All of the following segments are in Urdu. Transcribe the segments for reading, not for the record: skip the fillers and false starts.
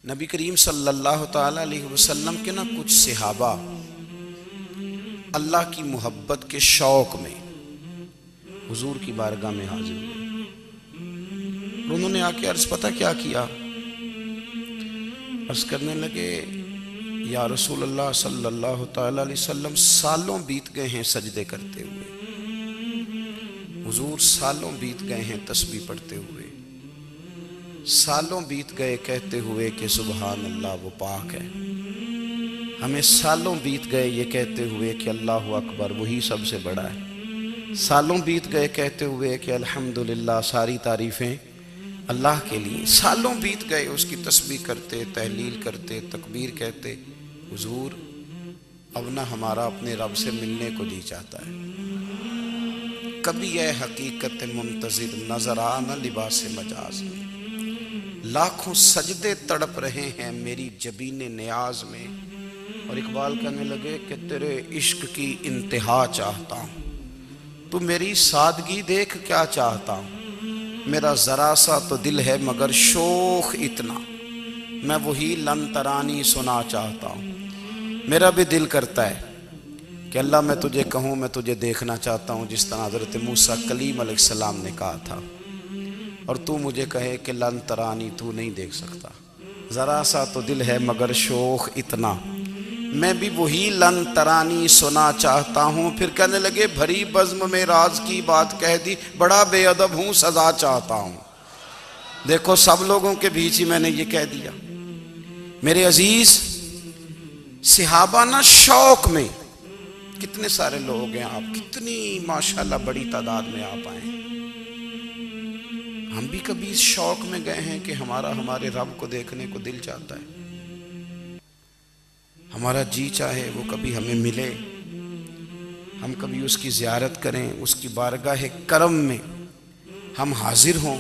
نبی کریم صلی اللہ تعالیٰ علیہ وسلم کے نا کچھ صحابہ اللہ کی محبت کے شوق میں حضور کی بارگاہ میں حاضر ہوئے اور انہوں نے آ کے عرض پتہ کیا کیا، عرض کرنے لگے یا رسول اللہ صلی اللہ تعالیٰ علیہ وسلم سالوں بیت گئے ہیں سجدے کرتے ہوئے، حضور سالوں بیت گئے ہیں تسبیح پڑھتے ہوئے، سالوں بیت گئے کہتے ہوئے کہ سبحان اللہ وہ پاک ہے، ہمیں سالوں بیت گئے یہ کہتے ہوئے کہ اللہ اکبر وہی سب سے بڑا ہے، سالوں بیت گئے کہتے ہوئے کہ الحمدللہ ساری تعریفیں اللہ کے لیے، سالوں بیت گئے اس کی تسبیح کرتے، تحلیل کرتے، تکبیر کہتے، حضور اب نہ ہمارا اپنے رب سے ملنے کو جی چاہتا ہے، کبھی اے حقیقت منتظر نظر آنا لباس مجاز میں، لاکھوں سجدے تڑپ رہے ہیں میری جبین نیاز میں، اور اقبال کہنے لگے کہ تیرے عشق کی انتہا چاہتا ہوں، تو میری سادگی دیکھ کیا چاہتا ہوں، میرا ذرا سا تو دل ہے مگر شوق اتنا، میں وہی لن ترانی سنا چاہتا ہوں، میرا بھی دل کرتا ہے کہ اللہ میں تجھے کہوں میں تجھے دیکھنا چاہتا ہوں جس طرح حضرت موسیٰ کلیم علیہ السلام نے کہا تھا، اور تو مجھے کہے کہ لن ترانی تو نہیں دیکھ سکتا، ذرا سا تو دل ہے مگر شوق اتنا، میں بھی وہی لن ترانی سنا چاہتا ہوں۔ پھر کہنے لگے بھری بزم میں راز کی بات کہہ دی، بڑا بے ادب ہوں سزا چاہتا ہوں۔ دیکھو سب لوگوں کے بیچ ہی میں نے یہ کہہ دیا۔ میرے عزیز صحابہ نا شوق میں، کتنے سارے لوگ ہیں آپ، کتنی ماشاءاللہ بڑی تعداد میں آپ آئے ہیں، ہم بھی کبھی اس شوق میں گئے ہیں کہ ہمارے رب کو دیکھنے کو دل چاہتا ہے، ہمارا جی چاہے وہ کبھی ہمیں ملے، ہم کبھی اس کی زیارت کریں، اس کی بارگاہ کرم میں ہم حاضر ہوں۔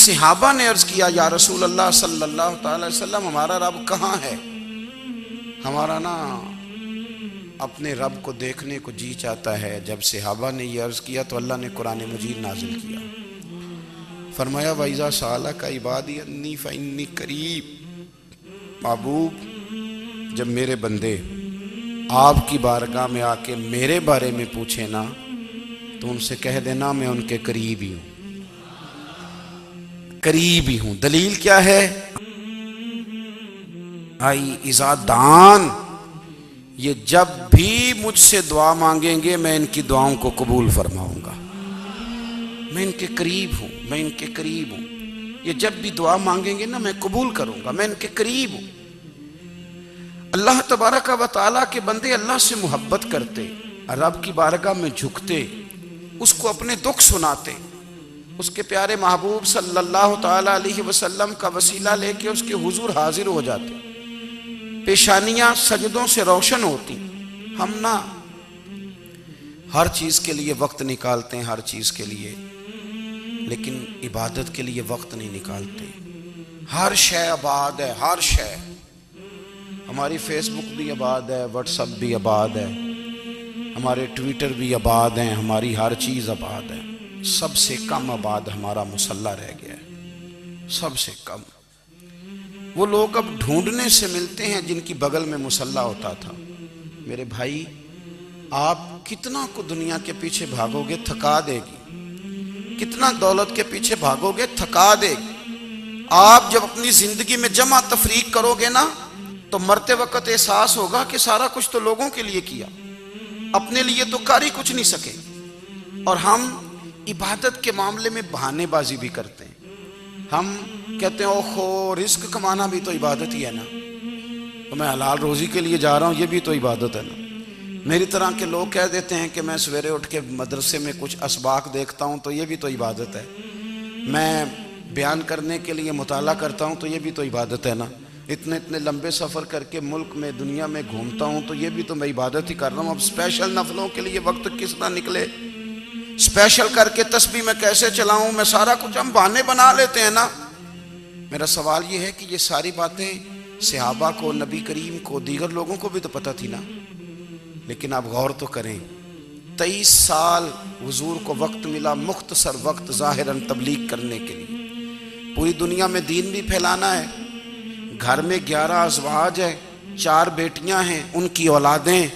صحابہ نے عرض کیا یا رسول اللہ صلی اللہ تعالی وسلم ہمارا رب کہاں ہے، ہمارا نا اپنے رب کو دیکھنے کو جی چاہتا ہے۔ جب صحابہ نے یہ عرض کیا تو اللہ نے قرآن مجید نازل کیا، فرمایا وَإِذَا سَأَلَكَ عِبَادِي أَنِّي فَإِنِّي قَرِيبٌ، محبوب جب میرے بندے آپ کی بارگاہ میں آ کے میرے بارے میں پوچھیں نا تو ان سے کہہ دینا میں ان کے قریب ہی ہوں، قریب ہی ہوں۔ دلیل کیا ہے؟ آئی اذا دان، یہ جب بھی مجھ سے دعا مانگیں گے میں ان کی دعاؤں کو قبول فرماؤں گا، میں ان کے قریب ہوں، میں ان کے قریب ہوں، یہ جب بھی دعا مانگیں گے نا میں قبول کروں گا، میں ان کے قریب ہوں۔ اللہ تبارک و تعالیٰ کے بندے اللہ سے محبت کرتے، رب کی بارگاہ میں جھکتے، اس کو اپنے دکھ سناتے، اس کے پیارے محبوب صلی اللہ تعالیٰ علیہ وسلم کا وسیلہ لے کے اس کے حضور حاضر ہو جاتے، پیشانیاں سجدوں سے روشن ہوتی۔ ہم نا ہر چیز کے لیے وقت نکالتے ہیں، ہر چیز کے لیے، لیکن عبادت کے لیے وقت نہیں نکالتے۔ ہر شے آباد ہے، ہر شے، ہماری فیس بک بھی آباد ہے، واٹس ایپ بھی آباد ہے، ہمارے ٹویٹر بھی آباد ہیں، ہماری ہر چیز آباد ہے، سب سے کم آباد ہمارا مصلی رہ گیا ہے، سب سے کم۔ وہ لوگ اب ڈھونڈنے سے ملتے ہیں جن کی بغل میں مصلی ہوتا تھا۔ میرے بھائی آپ کتنا کو دنیا کے پیچھے بھاگو گے تھکا دے گی، کتنا دولت کے پیچھے بھاگو گے تھکا دے گی، آپ جب اپنی زندگی میں جمع تفریق کرو گے نا تو مرتے وقت احساس ہوگا کہ سارا کچھ تو لوگوں کے لیے کیا، اپنے لیے تو کر ہی کچھ نہیں سکے۔ اور ہم عبادت کے معاملے میں بہانے بازی بھی کرتے ہیں، ہم کہتے ہیں اوہو رزق کمانا بھی تو عبادت ہی ہے نا، تو میں حلال روزی کے لیے جا رہا ہوں یہ بھی تو عبادت ہے نا۔ میری طرح کے لوگ کہہ دیتے ہیں کہ میں سویرے اٹھ کے مدرسے میں کچھ اسباق دیکھتا ہوں تو یہ بھی تو عبادت ہے، میں بیان کرنے کے لیے مطالعہ کرتا ہوں تو یہ بھی تو عبادت ہے نا، اتنے لمبے سفر کر کے ملک میں دنیا میں گھومتا ہوں تو یہ بھی تو میں عبادت ہی کر رہا ہوں۔ اب اسپیشل نفلوں کے لیے وقت کس طرح نکلے، اسپیشل کر کے تسبیح میں کیسے چلاؤں، میں سارا کچھ ہم بہانے بنا لیتے ہیں نا۔ میرا سوال یہ ہے کہ یہ ساری باتیں صحابہ کو، نبی کریم کو، دیگر لوگوں کو بھی تو پتہ تھی نا، لیکن آپ غور تو کریں 23 سال حضور کو وقت ملا، مختصر وقت ظاہراً تبلیغ کرنے کے لیے، پوری دنیا میں دین بھی پھیلانا ہے، گھر میں 11 ازواج ہیں، 4 بیٹیاں ہیں، ان کی اولادیں،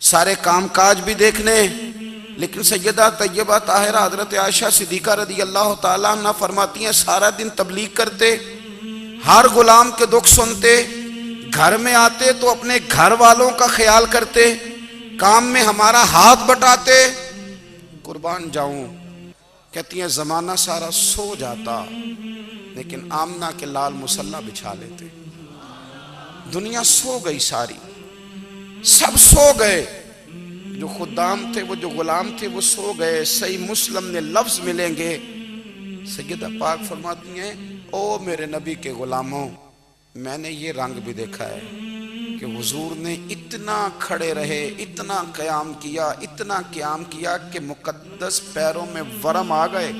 سارے کام کاج بھی دیکھنے، لیکن سیدہ طیبہ طاہرہ حضرت عائشہ صدیقہ رضی اللہ تعالیٰ عنہ فرماتی ہیں سارا دن تبلیغ کرتے، ہر غلام کے دکھ سنتے، گھر میں آتے تو اپنے گھر والوں کا خیال کرتے، کام میں ہمارا ہاتھ بٹاتے، قربان جاؤں، کہتی ہیں زمانہ سارا سو جاتا لیکن آمنہ کے لال مصلی بچھا لیتے۔ دنیا سو گئی ساری، سب سو گئے، جو خدام تھے، وہ جو غلام تھے، وہ سو گئے۔ صحیح مسلم میں لفظ ملیں گے، سیدہ پاک فرماتی ہیں او میرے نبی کے غلاموں، میں نے یہ رنگ بھی دیکھا ہے کہ حضور نے اتنا کھڑے رہے، اتنا قیام کیا، اتنا قیام کیا کہ مقدس پیروں میں ورم آ گئے،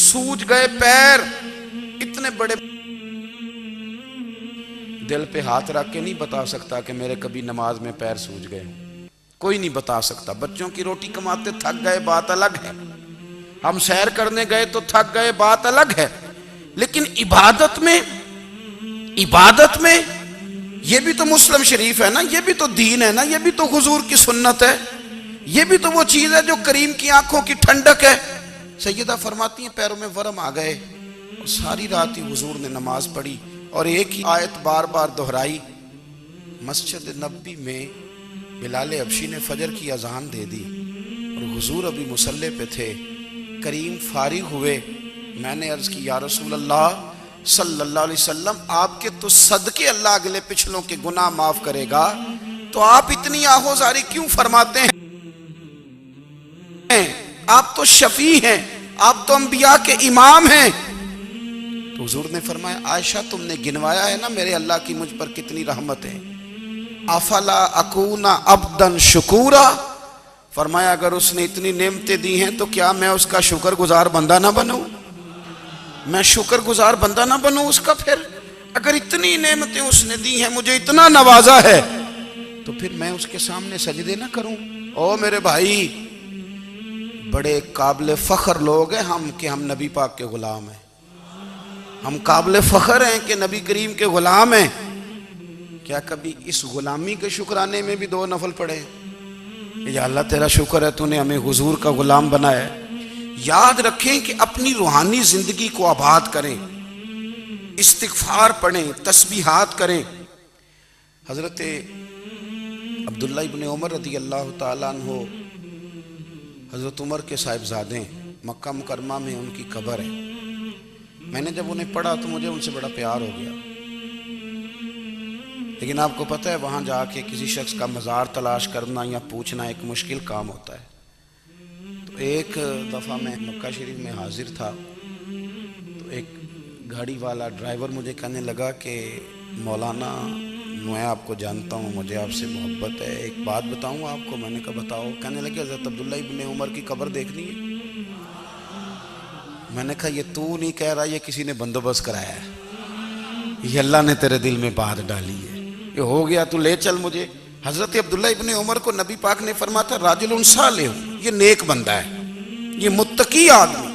سوج گئے پیر، اتنے بڑے۔ دل پہ ہاتھ رکھ کے نہیں بتا سکتا کہ میرے کبھی نماز میں پیر سوج گئے، کوئی نہیں بتا سکتا۔ بچوں کی روٹی کماتے تھک گئے بات الگ ہے، ہم سیر کرنے گئے تو تھک گئے بات الگ ہے، لیکن عبادت میں یہ بھی تو مسلم شریف ہے نا، یہ بھی تو دین ہے نا، یہ بھی تو حضور کی سنت ہے، یہ بھی تو وہ چیز ہے جو کریم کی آنکھوں کی ٹھنڈک ہے۔ سیدہ فرماتی ہیں پیروں میں ورم آ گئے، اور ساری رات ہی حضور نے نماز پڑھی اور ایک ہی آیت بار بار دہرائی۔ مسجد نبوی میں بلال حبشی نے فجر کی اذان دے دی اور حضور ابھی مصلی پہ تھے، کریم فارغ ہوئے، میں نے عرض کی یا رسول اللہ صلی اللہ علیہ وسلم، آپ کے تو صدقے اللہ اگلے پچھلوں کے گناہ معاف کرے گا، تو آپ اتنی آہوزاری کیوں فرماتے ہیں؟ آپ تو شفیع ہیں، آپ تو انبیاء کے امام ہیں۔ تو حضور نے فرمایا عائشہ تم نے گنوایا ہے نا میرے اللہ کی مجھ پر کتنی رحمت ہے، افلا اکون عبدا شکورا، فرمایا اگر اس نے اتنی نعمتیں دی ہیں تو کیا میں اس کا شکر گزار بندہ نہ بنوں؟ میں شکر گزار بندہ نہ بنوں اس کا؟ پھر اگر اتنی نعمتیں اس نے دی ہیں، مجھے اتنا نوازا ہے، تو پھر میں اس کے سامنے سجدے نہ کروں؟ او میرے بھائی، بڑے قابل فخر لوگ ہیں ہم کہ ہم نبی پاک کے غلام ہیں، ہم قابل فخر ہیں کہ نبی کریم کے غلام ہیں۔ کیا کبھی اس غلامی کے شکرانے میں بھی 2 نفل پڑھے؟ یا اللہ تیرا شکر ہے تو نے ہمیں حضور کا غلام بنایا ہے۔ یاد رکھیں کہ اپنی روحانی زندگی کو آباد کریں، استغفار پڑھیں، تسبیحات کریں۔ حضرت عبداللہ ابن عمر رضی اللہ تعالیٰ عنہ حضرت عمر کے صاحبزادے، مکہ مکرمہ میں ان کی قبر ہے۔ میں نے جب انہیں پڑھا تو مجھے ان سے بڑا پیار ہو گیا، لیکن آپ کو پتہ ہے وہاں جا کے کسی شخص کا مزار تلاش کرنا یا پوچھنا ایک مشکل کام ہوتا ہے۔ تو ایک دفعہ میں مکہ شریف میں حاضر تھا، تو ایک گاڑی والا ڈرائیور مجھے کہنے لگا کہ مولانا میں آپ کو جانتا ہوں، مجھے آپ سے محبت ہے، ایک بات بتاؤں آپ کو؟ میں نے کہا بتاؤ۔ کہنے لگے حضرت عبداللہ ابن عمر کی قبر دیکھنی ہے۔ میں نے کہا یہ تو نہیں کہہ رہا، یہ کسی نے بندوبست کرایا ہے، یہ اللہ نے تیرے دل میں بات ڈالی ہے، یہ ہو گیا تو لے چل مجھے۔ حضرت عبداللہ ابن عمر کو نبی پاک نے فرمایا تھا راجل صالح، یہ نیک بندہ ہے، یہ متقی آدمی۔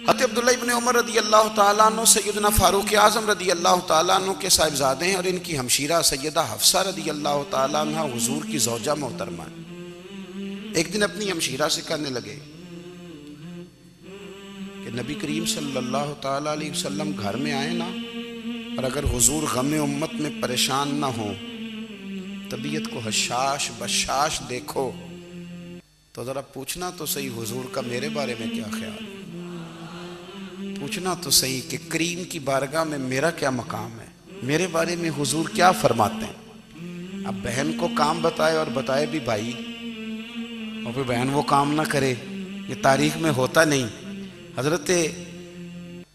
حضرت عبداللہ ابن عمر رضی اللہ تعالیٰ عنہ سیدنا فاروق اعظم رضی اللہ تعالیٰ عنہ کے صاحبزادے ہیں، اور ان کی ہمشیرہ سیدہ حفصہ رضی اللہ تعالیٰ عنہ حضور کی زوجہ محترمہ ہیں۔ ایک دن اپنی ہمشیرہ سے کہنے لگے کہ نبی کریم صلی اللہ تعالیٰ علیہ وسلم گھر میں آئے نا، اور اگر حضور غم امت میں پریشان نہ ہوں، طبیعت کو حشاش بشاش دیکھو، تو ذرا پوچھنا تو صحیح حضور کا میرے بارے میں کیا خیال ہے، پوچھنا تو صحیح کہ کریم کی بارگاہ میں میرا کیا مقام ہے، میرے بارے میں حضور کیا فرماتے ہیں۔ اب بہن کو کام بتائے اور بتائے بھی بھائی، اور پھر بہن وہ کام نہ کرے، یہ تاریخ میں ہوتا نہیں۔ حضرت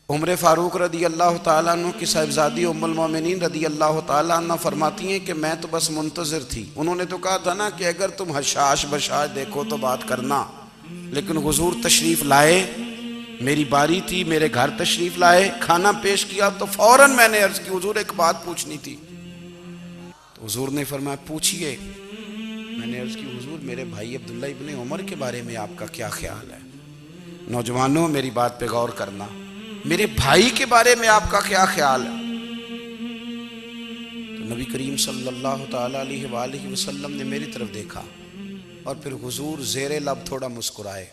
عمر فاروق رضی اللہ تعالیٰ عنہ کی صاحبزادی ام المومنین رضی اللہ تعالیٰ عنہ فرماتی ہیں کہ میں تو بس منتظر تھی، انہوں نے تو کہا تھا نا کہ اگر تم حشاش بشاش دیکھو تو بات کرنا، لیکن حضور تشریف لائے، میری باری تھی، میرے گھر تشریف لائے، کھانا پیش کیا تو فوراً میں نے عرض کی حضور ایک بات پوچھنی تھی۔ تو حضور نے فرمایا پوچھئے۔ میں نے عرض کی حضور میرے بھائی عبداللہ ابن عمر کے بارے میں آپ کا کیا خیال ہے؟ نوجوانوں میری بات پہ غور کرنا، میرے بھائی کے بارے میں آپ کا کیا خیال ہے؟ نبی کریم صلی اللہ تعالیٰ علیہ وآلہ وسلم نے میری طرف دیکھا اور پھر حضور زیر لب تھوڑا مسکرائے.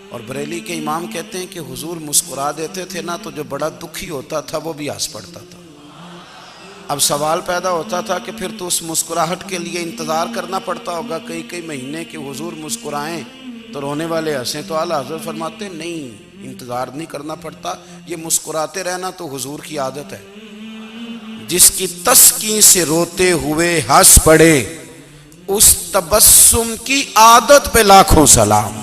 اور بریلی کے امام کہتے ہیں کہ حضور مسکرا دیتے تھے نا تو جو بڑا دکھی ہوتا تھا وہ بھی ہنس پڑتا تھا. اب سوال پیدا ہوتا تھا کہ پھر تو اس مسکراہٹ کے لیے انتظار کرنا پڑتا ہوگا کئی مہینے کہ حضور مسکرائیں تو رونے والے ہنسیں. تو اعلیٰ حضرت فرماتے ہیں نہیں، انتظار نہیں کرنا پڑتا، یہ مسکراتے رہنا تو حضور کی عادت ہے. جس کی تسکین سے روتے ہوئے ہنس پڑے اس تبسم کی عادت پہ لاکھوں سلام.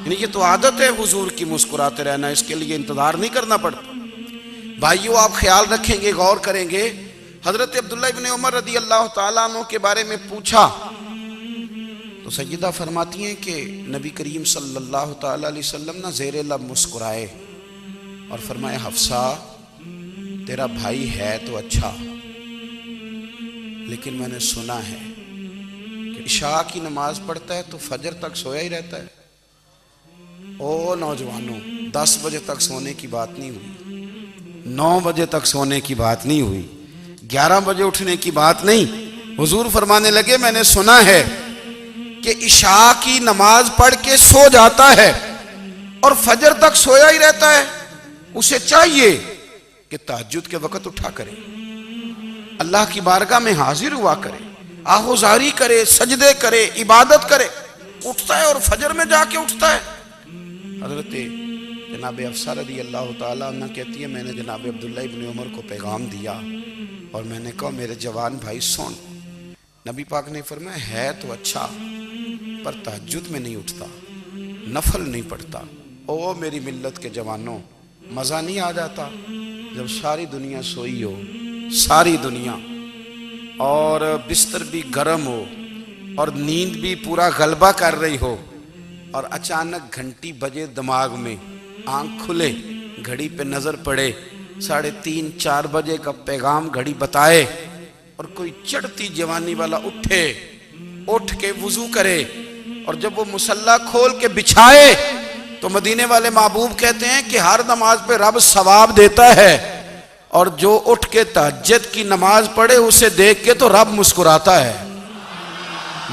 یعنی یہ تو عادت ہے حضور کی مسکراتے رہنا، اس کے لیے انتظار نہیں کرنا پڑتا. بھائیو آپ خیال رکھیں گے، غور کریں گے. حضرت عبداللہ ابن عمر رضی اللہ تعالیٰ عنہ کے بارے میں پوچھا تو سیدہ فرماتی ہیں کہ نبی کریم صلی اللہ تعالیٰ علیہ وسلم نہ زیر لب مسکرائے اور فرمایا حفصہ تیرا بھائی ہے تو اچھا، لیکن میں نے سنا ہے کہ عشاء کی نماز پڑھتا ہے تو فجر تک سویا ہی رہتا ہے. او نوجوانوں، 10 بجے تک سونے کی بات نہیں ہوئی، 9 بجے تک سونے کی بات نہیں ہوئی، 11 بجے اٹھنے کی بات نہیں. حضور فرمانے لگے میں نے سنا ہے کہ عشاء کی نماز پڑھ کے سو جاتا ہے اور فجر تک سویا ہی رہتا ہے، اسے چاہیے کہ تہجد کے وقت اٹھا کرے، اللہ کی بارگاہ میں حاضر ہوا کرے، آہوزاری کرے، سجدے کرے، عبادت کرے. اٹھتا ہے اور فجر میں جا کے اٹھتا ہے. حضرت جناب حفصہ رضی اللہ تعالیٰ عنہ کہتی ہے میں نے جناب عبداللہ ابن عمر کو پیغام دیا اور میں نے کہا میرے جوان بھائی سن. نبی پاک نے فرمایا ہے تو اچھا پر تہجد میں نہیں اٹھتا، نفل نہیں پڑھتا. او میری ملت کے جوانوں، مزہ نہیں آ جاتا جب ساری دنیا سوئی ہو، ساری دنیا، اور بستر بھی گرم ہو اور نیند بھی پورا غلبہ کر رہی ہو، اور اچانک گھنٹی بجے دماغ میں، آنکھ کھلے، گھڑی پہ نظر پڑے، 3:30 4 بجے کا پیغام گھڑی بتائے، اور کوئی چڑھتی جوانی والا اٹھ کے وضو کرے، اور جب وہ مصلی کھول کے بچھائے تو مدینے والے محبوب کہتے ہیں کہ ہر نماز پہ رب ثواب دیتا ہے، اور جو اٹھ کے تہجد کی نماز پڑھے اسے دیکھ کے تو رب مسکراتا ہے.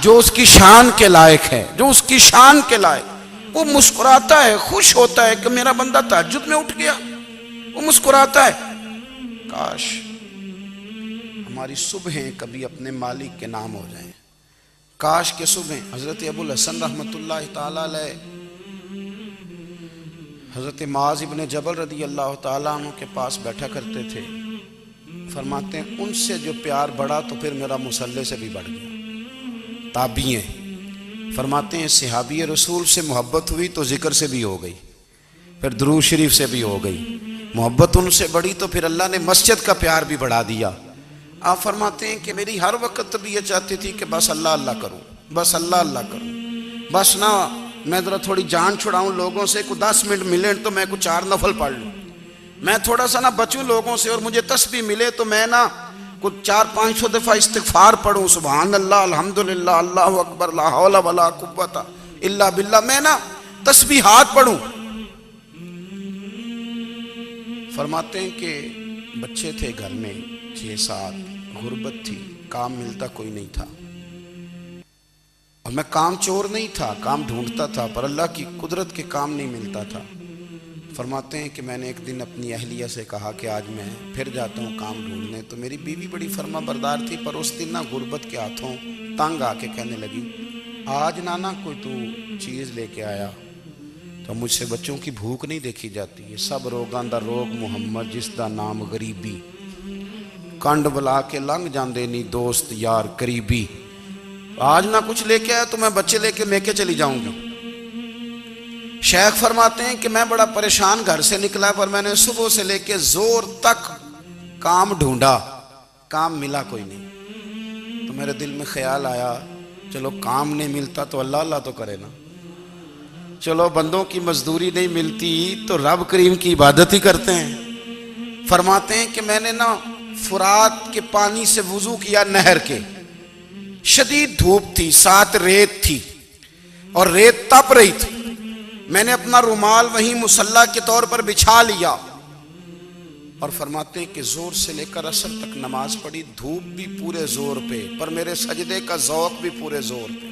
جو اس کی شان کے لائق ہے، جو اس کی شان کے لائق، وہ مسکراتا ہے، خوش ہوتا ہے کہ میرا بندہ تہجد میں اٹھ گیا، وہ مسکراتا ہے. کاش ہماری صبحیں کبھی اپنے مالک کے نام ہو جائیں. کاش کے صبح. حضرت ابو الحسن رحمۃ اللہ تعالیٰ علیہ حضرت معاذ ابن جبل رضی اللہ تعالیٰ عنہ کے پاس بیٹھا کرتے تھے. فرماتے ہیں ان سے جو پیار بڑھا تو پھر میرا مصلی سے بھی بڑھ گیا. تابعی ہیں. فرماتے ہیں صحابی رسول سے محبت ہوئی تو ذکر سے بھی ہو گئی، پھر درود شریف سے بھی ہو گئی. محبت ان سے بڑھی تو پھر اللہ نے مسجد کا پیار بھی بڑھا دیا. آپ فرماتے ہیں کہ میری ہر وقت طبیعت چاہتی تھی کہ بس اللہ اللہ کروں، بس اللہ اللہ کروں، بس نہ میں ذرا تھوڑی جان چھڑاؤں لوگوں سے، کوئی 10 منٹ ملے تو میں کچھ 4 نفل پڑھ لوں، میں تھوڑا سا نہ بچوں لوگوں سے، اور مجھے تسبیح ملے تو میں نہ کچھ 400-500 دفعہ استغفار پڑھوں، سبحان اللہ، الحمدللہ، اللہ اکبر، لا حول ولا قوت الا باللہ، میں نہ تسبیحات پڑھوں. فرماتے ہیں کہ بچے تھے گھر میں 6-7، غربت تھی، کام ملتا کوئی نہیں تھا، اور میں کام چور نہیں تھا، کام ڈھونڈتا تھا، پر اللہ کی قدرت کے کام نہیں ملتا تھا. فرماتے ہیں کہ میں نے ایک دن اپنی اہلیہ سے کہا کہ آج میں پھر جاتا ہوں کام ڈھونڈنے. تو میری بیوی بڑی فرما بردار تھی، پر اس دن نہ غربت کے ہاتھوں تنگ آ کے کہنے لگی آج نانا کوئی تو چیز لے کے آیا. تو مجھ سے بچوں کی بھوک نہیں دیکھی جاتی ہے. سب روگاں دا روگ محمد جس دا نام غریبی، کنڈ بلا کے لنگ جاندے نہیں دوست یار قریبی. آج نہ کچھ لے کے آیا تو میں بچے لے کے میکے چلی جاؤں گی. شیخ فرماتے ہیں کہ میں بڑا پریشان گھر سے نکلا، پر میں نے صبح سے لے کے زور تک کام ڈھونڈا، کام ملا کوئی نہیں. تو میرے دل میں خیال آیا چلو کام نہیں ملتا تو اللہ اللہ تو کرے نا، چلو بندوں کی مزدوری نہیں ملتی تو رب کریم کی عبادت ہی کرتے ہیں. فرماتے ہیں کہ میں نے نا فرات کے پانی سے وضو کیا، نہر کے، شدید دھوپ تھی، ساتھ ریت تھی اور ریت تپ رہی تھی. میں نے اپنا رومال وہیں مصلی کے طور پر بچھا لیا اور فرماتے ہیں کہ زور سے لے کر عصر تک نماز پڑھی، دھوپ بھی پورے زور پہ، پر میرے سجدے کا ذوق بھی پورے زور پہ۔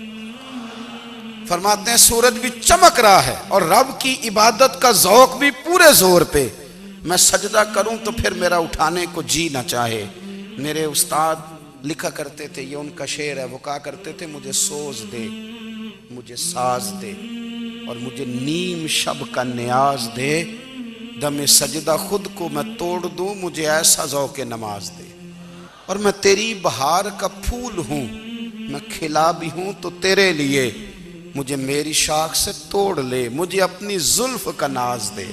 فرماتے ہیں سورج بھی چمک رہا ہے اور رب کی عبادت کا ذوق بھی پورے زور پہ، میں سجدہ کروں تو پھر میرا اٹھانے کو جی نہ چاہے۔ میرے استاد لکھا کرتے تھے، یہ ان کا شعر ہے، وہ کہا کرتے تھے مجھے سوز دے، مجھے ساز دے، اور مجھے نیم شب کا نیاز دے، دم سجدہ خود کو میں توڑ دوں، مجھے ایسا ذوق نماز دے۔ اور میں تیری بہار کا پھول ہوں، میں کھلا بھی ہوں تو تیرے لیے، مجھے میری شاخ سے توڑ لے، مجھے اپنی زلف کا ناز دے۔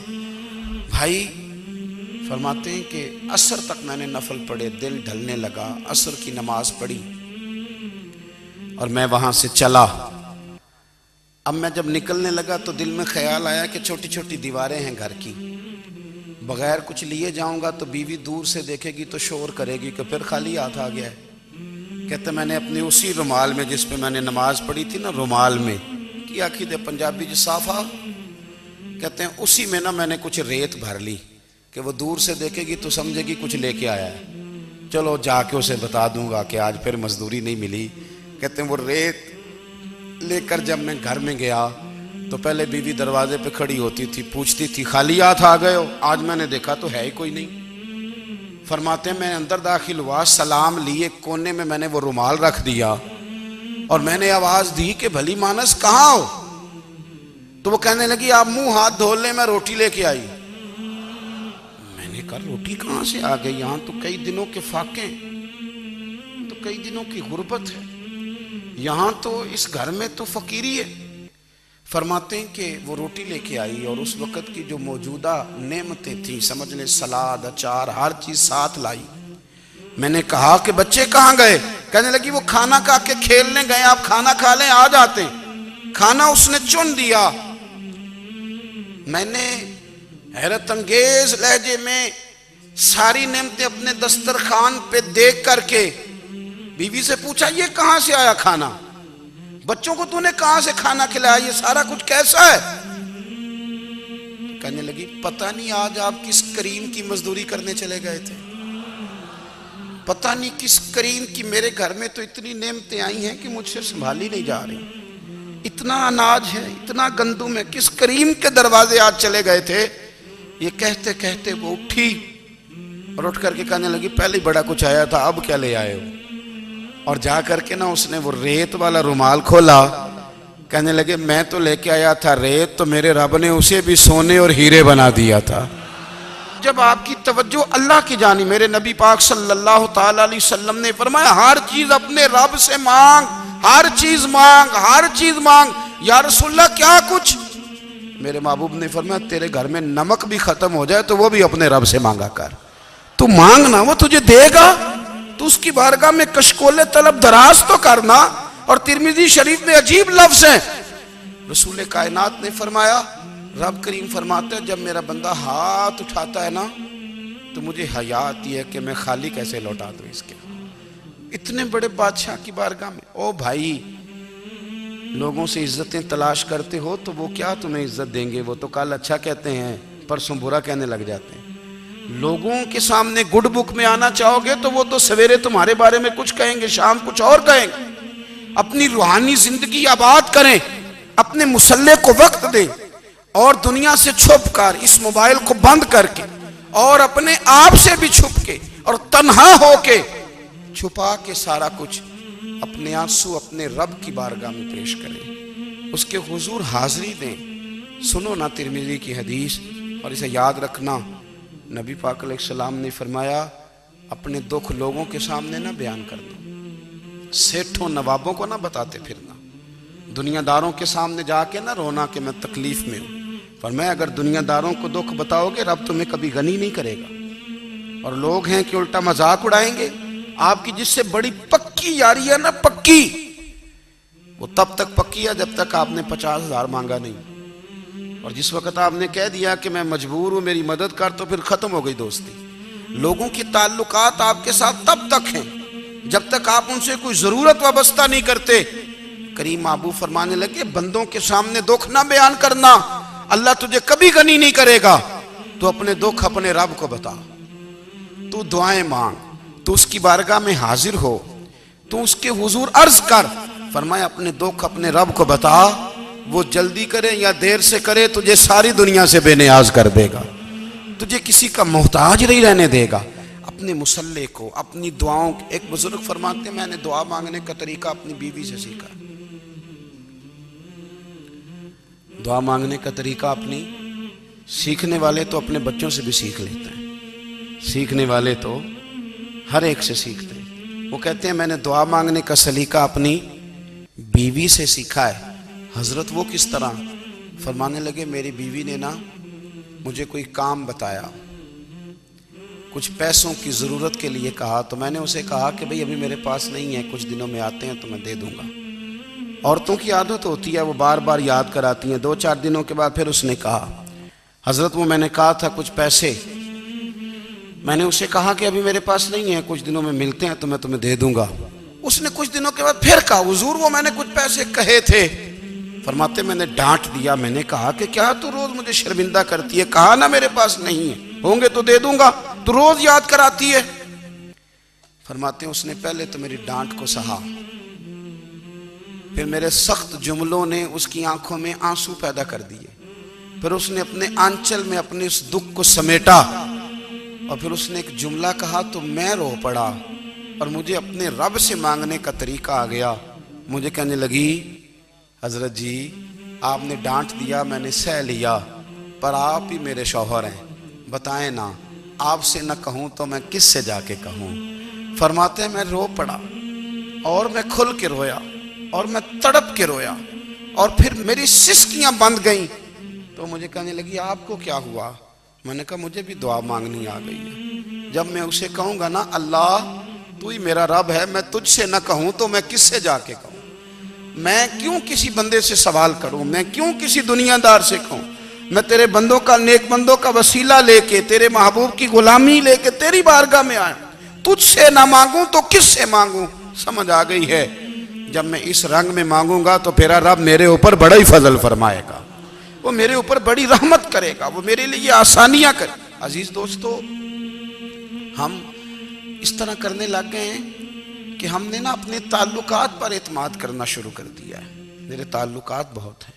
بھائی فرماتے ہیں کہ عصر تک میں نے نفل پڑھے، دل ڈھلنے لگا، عصر کی نماز پڑھی اور میں وہاں سے چلا۔ اب میں جب نکلنے لگا تو دل میں خیال آیا کہ چھوٹی چھوٹی دیواریں ہیں گھر کی، بغیر کچھ لیے جاؤں گا تو بیوی دور سے دیکھے گی تو شور کرے گی کہ پھر خالی ہاتھ آ گیا ہے۔ کہتے میں نے اپنی اسی رومال میں جس پہ میں نے نماز پڑھی تھی نا، رومال میں کی آخی دے پنجابی جو صافہ کہتے ہیں، اسی میں نا میں نے کچھ ریت بھر لی کہ وہ دور سے دیکھے گی تو سمجھے گی کچھ لے کے آیا ہے، چلو جا کے اسے بتا دوں گا کہ آج پھر مزدوری نہیں ملی۔ کہتے ہیں وہ ریت لے کر جب میں گھر میں گیا تو پہلے بیوی دروازے پہ کھڑی ہوتی تھی، پوچھتی تھی خالی ہاتھ آ گئے ہو؟ آج میں نے دیکھا تو ہے ہی کوئی نہیں۔ فرماتے ہیں میں اندر داخل ہوا، سلام لیے، کونے میں میں نے وہ رومال رکھ دیا اور میں نے آواز دی کہ بھلی مانس کہاں ہو؟ تو وہ کہنے لگی آپ منہ ہاتھ دھو لیں، میں روٹی لے کے آئی۔ میں نے کہا روٹی کہاں سے آ گئی؟ یہاں تو کئی دنوں کے فاقے ہیں، تو کئی دنوں کی غربت ہے، یہاں تو اس گھر میں تو فقیری ہے۔ فرماتے ہیں کہ وہ روٹی لے کے آئی اور اس وقت کی جو موجودہ نعمتیں تھیں، سمجھ لیں سلاد، اچار، ہر چیز ساتھ لائی۔ میں نے کہا کہ بچے کہاں گئے؟ کہنے لگی وہ کھانا کھا کے کھیلنے گئے، آپ کھانا کھا لیں آ جاتے۔ کھانا اس نے چن دیا۔ میں نے حیرت انگیز لہجے میں ساری نعمتیں اپنے دسترخوان پہ دیکھ کر کے بیوی سے پوچھا یہ کہاں سے آیا کھانا؟ بچوں کو تو نے کہاں سے کھانا کھلایا؟ یہ سارا کچھ کیسا ہے؟ کہنے لگی پتہ نہیں آج آپ کس کریم کی مزدوری کرنے چلے گئے تھے، پتہ نہیں کس کریم کی، میرے گھر میں تو اتنی نعمتیں آئی ہیں کہ مجھ سے سنبھالی نہیں جا رہی، اتنا اناج ہے، اتنا گندم ہے، کس کریم کے دروازے آج چلے گئے تھے؟ یہ کہتے کہتے وہ اٹھی اور اٹھ کر کے کہنے لگی پہلے بڑا کچھ آیا تھا، اب کیا لے آئے ہو؟ اور جا کر کے نا اس نے وہ ریت والا رومال کھولا، کہنے لگے میں تو لے کے آیا تھا ریت، تو میرے رب نے اسے بھی سونے اور ہیرے بنا دیا تھا۔ جب آپ کی توجہ اللہ کی جانب، میرے نبی پاک صلی اللہ تعالی علیہ وسلم نے فرمایا ہر چیز اپنے رب سے مانگ، ہر چیز مانگ، ہر چیز مانگ۔ یا رسول اللہ کیا کچھ؟ میرے محبوب نے فرمایا تیرے گھر میں نمک بھی ختم ہو جائے تو وہ بھی اپنے رب سے مانگا کر، تو مانگنا وہ تجھے دے گا، تو اس کی بارگاہ میں کشکول طلب دراز تو کرنا۔ اور ترمذی شریف میں عجیب لفظ ہیں، رسول کائنات نے فرمایا، رب کریم فرماتا ہے جب میرا بندہ ہاتھ اٹھاتا ہے نا تو مجھے حیا آتی ہے کہ میں خالی کیسے لوٹا دوں اس کے۔ اتنے بڑے بادشاہ کی بارگاہ میں، او بھائی لوگوں سے عزتیں تلاش کرتے ہو تو وہ کیا تمہیں عزت دیں گے؟ وہ تو کل اچھا کہتے ہیں پرسوں برا کہنے لگ جاتے ہیں۔ لوگوں کے سامنے گڈ بک میں آنا چاہو گے تو وہ تو سویرے تمہارے بارے میں کچھ کہیں گے، شام کچھ اور کہیں گے۔ اپنی روحانی زندگی آباد کریں، اپنے مسلح کو وقت دیں، اور دنیا سے چھپ کر اس موبائل کو بند کر کے اور اپنے آپ سے بھی چھپ کے اور تنہا ہو کے چھپا کے سارا کچھ اپنے آنسو اپنے رب کی بارگاہ میں پیش کریں، اس کے حضور حاضری دیں۔ سنو نا ترمذی کی حدیث، اور اسے یاد رکھنا، نبی پاک علیہ السلام نے فرمایا اپنے دکھ لوگوں کے سامنے نہ بیان کرنا، سیٹھوں نوابوں کو نہ بتاتے پھرنا، دنیا داروں کے سامنے جا کے نہ رونا کہ میں تکلیف میں ہوں۔ فرمایا اگر دنیا داروں کو دکھ بتاؤ گے رب تمہیں کبھی غنی نہیں کرے گا، اور لوگ ہیں کہ الٹا مذاق اڑائیں گے۔ آپ کی جس سے بڑی پکی یاری ہے نا، پکی، وہ تب تک پکی ہے جب تک آپ نے 50,000 مانگا نہیں، اور جس وقت آپ نے کہہ دیا کہ میں مجبور ہوں میری مدد کر تو پھر ختم ہو گئی دوستی۔ لوگوں کی تعلقات آپ کے ساتھ تب تک ہیں جب تک آپ ان سے کوئی ضرورت وابستہ نہیں کرتے۔ کریم محبوب فرمانے لگے بندوں کے سامنے دکھ نہ بیان کرنا، اللہ تجھے کبھی غنی نہیں کرے گا، تو اپنے دکھ اپنے رب کو بتا۔ تو دعائیں مانگ، تو اس کی بارگاہ میں حاضر ہو، تو اس کے حضور عرض کر۔ فرمایا اپنے دکھ اپنے رب کو بتا، وہ جلدی کرے یا دیر سے کرے تجھے ساری دنیا سے بے نیاز کر دے گا، تجھے کسی کا محتاج نہیں رہنے دے گا۔ اپنے مسلح کو، اپنی دعاؤں، ایک بزرگ فرماتے ہیں میں نے دعا مانگنے کا طریقہ اپنی بیوی سے سیکھا۔ دعا مانگنے کا طریقہ اپنی، سیکھنے والے تو اپنے بچوں سے بھی سیکھ لیتے ہیں، سیکھنے والے تو ہر ایک سے سیکھتے ہیں۔ وہ کہتے ہیں میں نے دعا مانگنے کا سلیقہ اپنی بیوی سے سیکھا ہے۔ حضرت وہ کس طرح؟ فرمانے لگے میری بیوی نے نا مجھے کوئی کام بتایا، کچھ پیسوں کی ضرورت کے لیے کہا، تو میں نے اسے کہا کہ بھئی ابھی میرے پاس نہیں ہے، کچھ دنوں میں آتے ہیں تو میں دے دوں گا۔ عورتوں کی عادت ہوتی ہے وہ بار بار یاد کراتی ہیں، 2-4 دنوں کے بعد پھر اس نے کہا حضرت وہ میں نے کہا تھا کچھ پیسے، میں نے اسے کہا کہ ابھی میرے پاس نہیں ہے، کچھ دنوں میں ملتے ہیں تو میں تمہیں دے دوں گا۔ اس نے کچھ دنوں کے بعد پھر کہا حضور وہ میں نے کچھ پیسے کہے تھے۔ فرماتے میں نے ڈانٹ دیا، میں نے کہا کہ کیا تو روز مجھے شرمندہ کرتی ہے، کہا نا میرے پاس نہیں ہے، ہوں گے تو دے دوں گا، تو روز یاد کراتی ہے۔ فرماتے ہیں اس نے پہلے تو میری ڈانٹ کو سہا، پھر میرے سخت جملوں نے اس کی آنکھوں میں آنسو پیدا کر دیے، پھر اس نے اپنے آنچل میں اپنے اس دکھ کو سمیٹا، اور پھر اس نے ایک جملہ کہا تو میں رو پڑا، اور مجھے اپنے رب سے مانگنے کا طریقہ آ گیا۔ مجھے کہنے لگی حضرت جی آپ نے ڈانٹ دیا میں نے سہ لیا، پر آپ ہی میرے شوہر ہیں، بتائیں نا آپ سے نہ کہوں تو میں کس سے جا کے کہوں۔ فرماتے ہیں میں رو پڑا، اور میں کھل کے رویا، اور میں تڑپ کے رویا، اور پھر میری سسکیاں بند گئیں۔ تو مجھے کہنے لگی آپ کو کیا ہوا؟ میں نے کہا مجھے بھی دعا مانگنی آ گئی ہے، جب میں اسے کہوں گا نا اللہ تو ہی میرا رب ہے، میں تجھ سے نہ کہوں تو میں کس سے جا کے کہوں؟ میں کیوں کسی بندے سے سوال کروں؟ میں کیوں کسی دنیا دار سے کہوں؟ میں تیرے بندوں کا، نیک بندوں کا وسیلہ لے کے، تیرے محبوب کی غلامی لے کے تیری بارگاہ میں آیا، تجھ سے نہ مانگوں تو کس سے مانگوں؟ سمجھ آ گئی ہے جب میں اس رنگ میں مانگوں گا تو پھر رب میرے اوپر بڑا ہی فضل فرمائے گا، وہ میرے اوپر بڑی رحمت کرے گا، وہ میرے لیے آسانیاں کرے۔ عزیز دوستو ہم اس طرح کرنے لگ گئے ہیں کہ ہم نے نا اپنے تعلقات پر اعتماد کرنا شروع کر دیا ہے۔ میرے تعلقات بہت ہیں،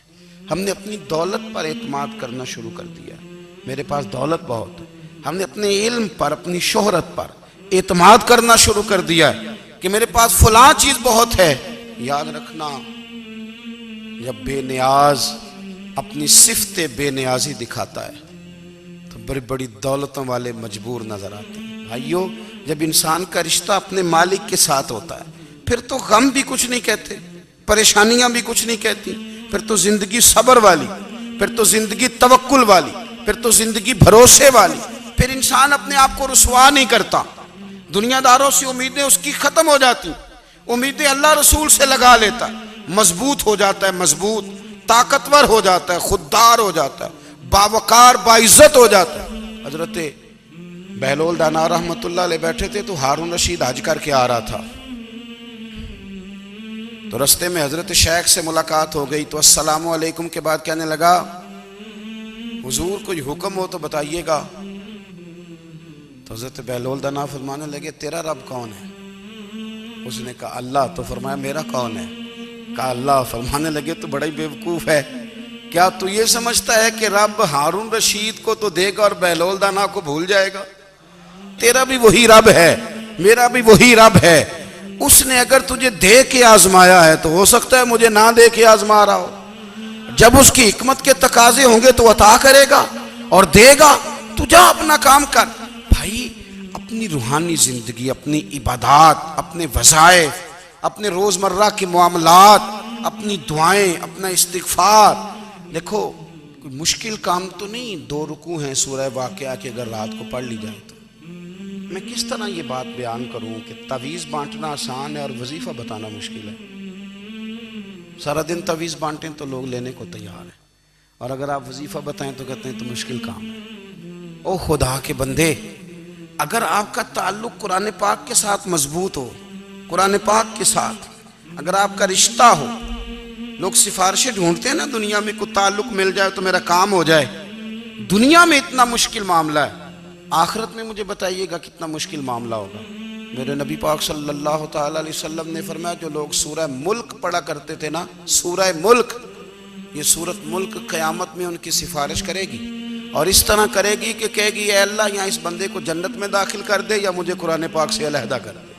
ہم نے اپنی دولت پر اعتماد کرنا شروع کر دیا ہے، میرے پاس دولت بہت ہے۔ ہم نے اپنے علم پر، اپنی شہرت پر اعتماد کرنا شروع کر دیا ہے کہ میرے پاس فلاں چیز بہت ہے۔ یاد رکھنا جب بے نیاز اپنی صفت بے نیازی دکھاتا ہے تو بڑی بڑی دولتوں والے مجبور نظر آتے ہیں۔ بھائیو جب انسان کا رشتہ اپنے مالک کے ساتھ ہوتا ہے پھر تو غم بھی کچھ نہیں کہتے، پریشانیاں بھی کچھ نہیں کہتی، پھر تو زندگی صبر والی، پھر تو زندگی توکل والی، پھر تو زندگی بھروسے والی، پھر انسان اپنے آپ کو رسوا نہیں کرتا، دنیا داروں سے امیدیں اس کی ختم ہو جاتی، امیدیں اللہ رسول سے لگا لیتا ہے، مضبوط ہو جاتا ہے، مضبوط طاقتور ہو جاتا ہے، خوددار ہو جاتا ہے، باوقار باعزت ہو جاتا ہے۔ حضرت بہلول دانا رحمت اللہ علیہ بیٹھے تھے تو ہارون رشید حج کر کے آ رہا تھا، تو رستے میں حضرت شیخ سے ملاقات ہو گئی تو السلام علیکم کے بعد کہنے لگا حضور کوئی حکم ہو تو بتائیے گا۔ تو حضرت بہلول دانا فرمانے لگے تیرا رب کون ہے؟ اس نے کہا اللہ۔ تو فرمایا میرا کون ہے؟ کہا اللہ۔ فرمانے لگے تو بڑا ہی بیوقوف ہے، کیا تو یہ سمجھتا ہے کہ رب ہارون رشید کو تو دے گا اور بہلول دانا کو بھول جائے گا؟ تیرا بھی وہی رب ہے، میرا بھی وہی رب ہے، اس نے اگر تجھے دے کے آزمایا ہے تو ہو سکتا ہے مجھے نہ دے کے آزما رہا ہو، جب اس کی حکمت کے تقاضے ہوں گے تو عطا کرے گا اور دے گا، تو جا اپنا کام کر۔ بھائی اپنی روحانی زندگی، اپنی عبادات، اپنے وظائف، اپنے روزمرہ کے معاملات، اپنی دعائیں، اپنا استغفار، دیکھو کوئی مشکل کام تو نہیں، 2 رکوع ہیں سورہ واقعہ کی اگر رات کو پڑھ لی جائے تو۔ میں کس طرح یہ بات بیان کروں کہ تعویذ بانٹنا آسان ہے اور وظیفہ بتانا مشکل ہے۔ سارا دن تعویذ بانٹیں تو لوگ لینے کو تیار ہیں، اور اگر آپ وظیفہ بتائیں تو کہتے ہیں تو مشکل کام ہے۔ او خدا کے بندے، اگر آپ کا تعلق قرآن پاک کے ساتھ مضبوط ہو، قرآن پاک کے ساتھ اگر آپ کا رشتہ ہو، لوگ سفارشیں ڈھونڈتے ہیں نا دنیا میں، کوئی تعلق مل جائے تو میرا کام ہو جائے، دنیا میں اتنا مشکل معاملہ ہے، آخرت میں مجھے بتائیے گا کتنا مشکل معاملہ ہوگا۔ میرے نبی پاک صلی اللہ تعالی علیہ وسلم نے فرمایا جو لوگ سورہ ملک پڑھا کرتے تھے نا، سورہ ملک، یہ سورت ملک قیامت میں ان کی سفارش کرے گی، اور اس طرح کرے گی کہ کہے گی اے اللہ یہاں اس بندے کو جنت میں داخل کر دے یا مجھے قرآن پاک سے علیحدہ کر دے۔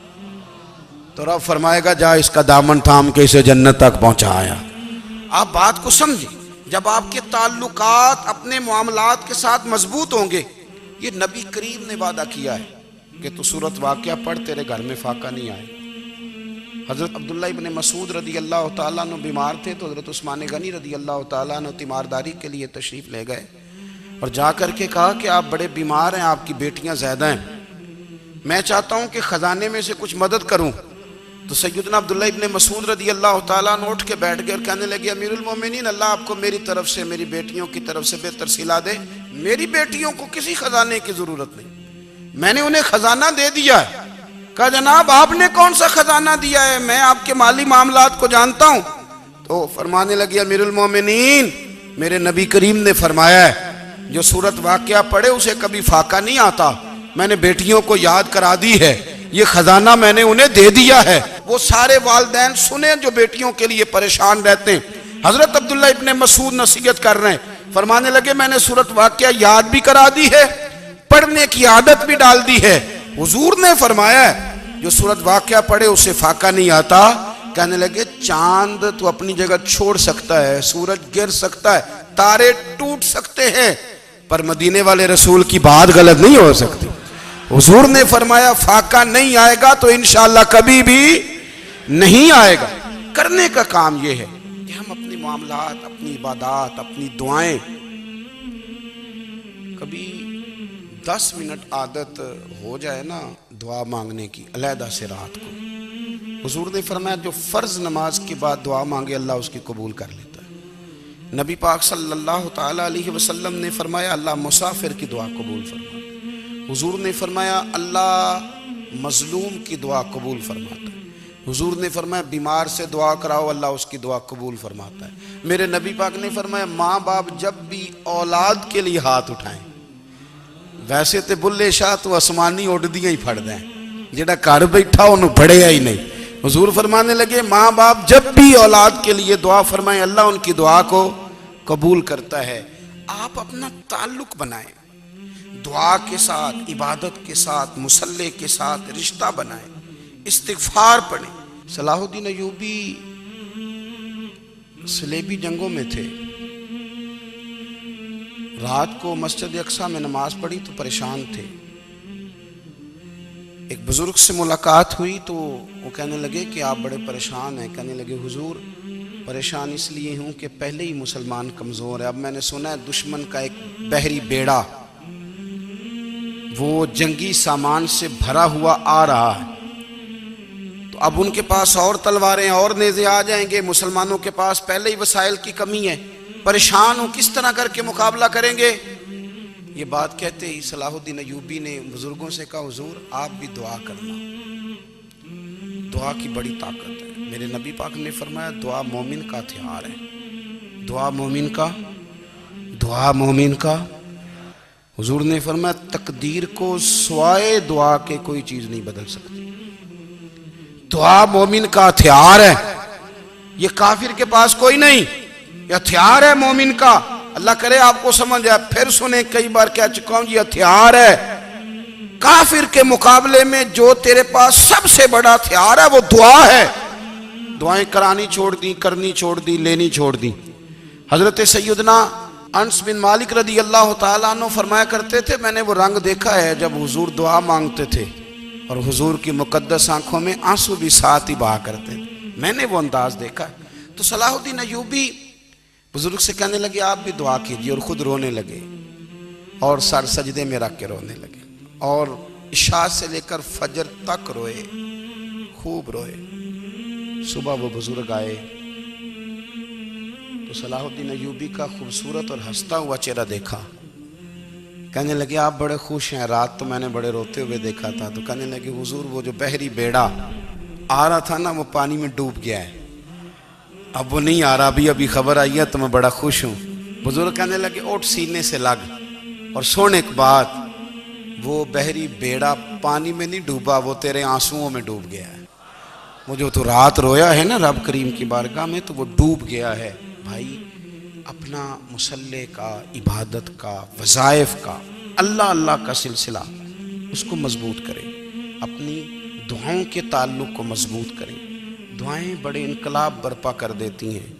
تو رب فرمائے گا جا اس کا دامن تھام کے اسے جنت تک پہنچایا۔ آپ بات کو سمجھیں، جب آپ کے تعلقات اپنے معاملات کے ساتھ مضبوط ہوں گے، یہ نبی کریم نے وعدہ کیا ہے کہ تو سورت واقعہ پڑھ تیرے گھر میں فاقہ نہیں آئے۔ حضرت عبداللہ ابن مسعود رضی اللہ تعالیٰ عنہ بیمار تھے تو حضرت عثمان غنی رضی اللہ تعالیٰ عنہ تیمارداری کے لیے تشریف لے گئے اور جا کر کے کہا کہ آپ بڑے بیمار ہیں، آپ کی بیٹیاں زیادہ ہیں، میں چاہتا ہوں کہ خزانے میں سے کچھ مدد کروں۔ تو سیدنا عبداللہ ابن مسعود رضی اللہ تعالیٰ عنہ اٹھ کے بیٹھ گئے اور کہنے لگے امیر المومنین، اللہ آپ کو میری طرف سے، میری بیٹیوں کی طرف سے بہتر صلہ دے، میری بیٹیوں کو کسی خزانے کی ضرورت نہیں، میں نے انہیں خزانہ دے دیا ہے۔ کہا جناب آپ نے کون سا خزانہ دیا ہے، میں آپ کے مالی معاملات کو جانتا ہوں۔ تو فرمانے لگے امیر المومنین، میرے نبی کریم نے فرمایا ہے جو سورت واقعہ پڑھے اسے کبھی فاقہ نہیں آتا، میں نے بیٹیوں کو یاد کرا دی ہے، یہ خزانہ میں نے انہیں دے دیا ہے۔ وہ سارے والدین سنیں جو بیٹیوں کے لیے پریشان رہتے ہیں۔ حضرت عبداللہ ابن مسعود نصیحت کر رہے ہیں، فرمانے لگے میں نے سورت واقعہ یاد بھی کرا دی ہے، پڑھنے کی عادت بھی ڈال دی ہے۔ حضور نے فرمایا ہے جو سورت واقعہ پڑھے اسے فاقہ نہیں آتا۔ کہنے لگے چاند تو اپنی جگہ چھوڑ سکتا ہے، سورج گر سکتا ہے، تارے ٹوٹ سکتے ہیں، پر مدینے والے رسول کی بات غلط نہیں ہو سکتی۔ حضور نے فرمایا فاقہ نہیں آئے گا تو انشاءاللہ کبھی بھی نہیں آئے گا۔ کرنے کا کام یہ ہے کہ ہم اپنے معاملات، اپنی عبادات، اپنی دعائیں کبھی 10 منٹ عادت ہو جائے نا دعا مانگنے کی علیحدہ سے رات کو۔ حضور نے فرمایا جو فرض نماز کے بعد دعا مانگے اللہ اس کی قبول کر لیتا ہے۔ نبی پاک صلی اللہ تعالی علیہ وسلم نے فرمایا اللہ مسافر کی دعا قبول فرماتا ہے۔ حضور نے فرمایا اللہ مظلوم کی دعا قبول فرماتا ہے۔ حضور نے فرمایا بیمار سے دعا کراؤ اللہ اس کی دعا قبول فرماتا ہے۔ میرے نبی پاک نے فرمایا ماں باپ جب بھی اولاد کے لیے ہاتھ اٹھائیں، ویسے تے بلے شاہ تو آسمانی اڈدیاں ہی پھڑ دیں، جڑا گھر بیٹھا انہوں پڑھیا ہی نہیں۔ حضور فرمانے لگے ماں باپ جب بھی اولاد کے لیے دعا فرمائیں اللہ ان کی دعا کو قبول کرتا ہے۔ آپ اپنا تعلق بنائیں، دعا کے ساتھ، عبادت کے ساتھ، مصلی کے ساتھ رشتہ بنائیں، استغفار پڑھیں۔ صلاح الدین ایوبی صلیبی جنگوں میں تھے، رات کو مسجد اقصی میں نماز پڑھی تو پریشان تھے۔ ایک بزرگ سے ملاقات ہوئی تو وہ کہنے لگے کہ آپ بڑے پریشان ہیں۔ کہنے لگے حضور پریشان اس لیے ہوں کہ پہلے ہی مسلمان کمزور ہے، اب میں نے سنا ہے دشمن کا ایک بحری بیڑا وہ جنگی سامان سے بھرا ہوا آ رہا ہے، تو اب ان کے پاس اور تلواریں اور نیزے آ جائیں گے، مسلمانوں کے پاس پہلے ہی وسائل کی کمی ہے، پریشان ہوں کس طرح کر کے مقابلہ کریں گے۔ یہ بات کہتے ہی صلاح الدین ایوبی نے بزرگوں سے کہا حضور آپ بھی دعا کرنا، دعا کی بڑی طاقت ہے۔ میرے نبی پاک نے فرمایا دعا مومن کا ہتھیار ہے، دعا مومن کا۔ حضور نے فرمایا تقدیر کو سوائے دعا کے کوئی چیز نہیں بدل سکتی، دعا مومن کا ہتھیار ہے، یہ کافر کے پاس کوئی نہیں، یہ ہتھیار ہے مومن کا۔ اللہ کرے آپ کو سمجھ آئے، پھر سنیں کئی بار کہہ چکا ہوں یہ ہتھیار ہے۔ کافر کے مقابلے میں جو تیرے پاس سب سے بڑا ہتھیار ہے وہ دعا ہے۔ دعائیں کرانی چھوڑ دی، کرنی چھوڑ دی، لینی چھوڑ دی۔ حضرت سیدنا انس بن مالک رضی اللہ تعالیٰ عنہ فرمایا کرتے تھے میں نے وہ رنگ دیکھا ہے جب حضور دعا مانگتے تھے اور حضور کی مقدس آنکھوں میں آنسو بھی ساتھ ہی بہا کرتے تھے، میں نے وہ انداز دیکھا۔ تو صلاح الدین ایوبی بزرگ سے کہنے لگے آپ بھی دعا کیجئے، اور خود رونے لگے اور سر سجدے میں رکھ کے رونے لگے، اور عشاء سے لے کر فجر تک روئے، خوب روئے۔ صبح وہ بزرگ آئے تو صلاح الدین ایوبی کا خوبصورت اور ہنستا ہوا چہرہ دیکھا، کہنے لگے آپ بڑے خوش ہیں، رات تو میں نے بڑے روتے ہوئے دیکھا تھا۔ تو کہنے لگے حضور وہ جو بحری بیڑا آ رہا تھا نا وہ پانی میں ڈوب گیا ہے، اب وہ نہیں آ رہا، ابھی خبر آئی ہے تو میں بڑا خوش ہوں۔ بزرگ کہنے لگے اٹھ سینے سے لگ، اور سن ایک بات، وہ بحری بیڑا پانی میں نہیں ڈوبا، وہ تیرے آنسوؤں میں ڈوب گیا ہے۔ وہ جو تو رات رویا ہے نا رب کریم کی بارگاہ میں، تو وہ ڈوب گیا ہے۔ بھائی اپنا مصلی کا، عبادت کا، وظائف کا، اللہ اللہ کا سلسلہ اس کو مضبوط کریں، اپنی دعاؤں کے تعلق کو مضبوط کریں۔ دعائیں بڑے انقلاب برپا کر دیتی ہیں۔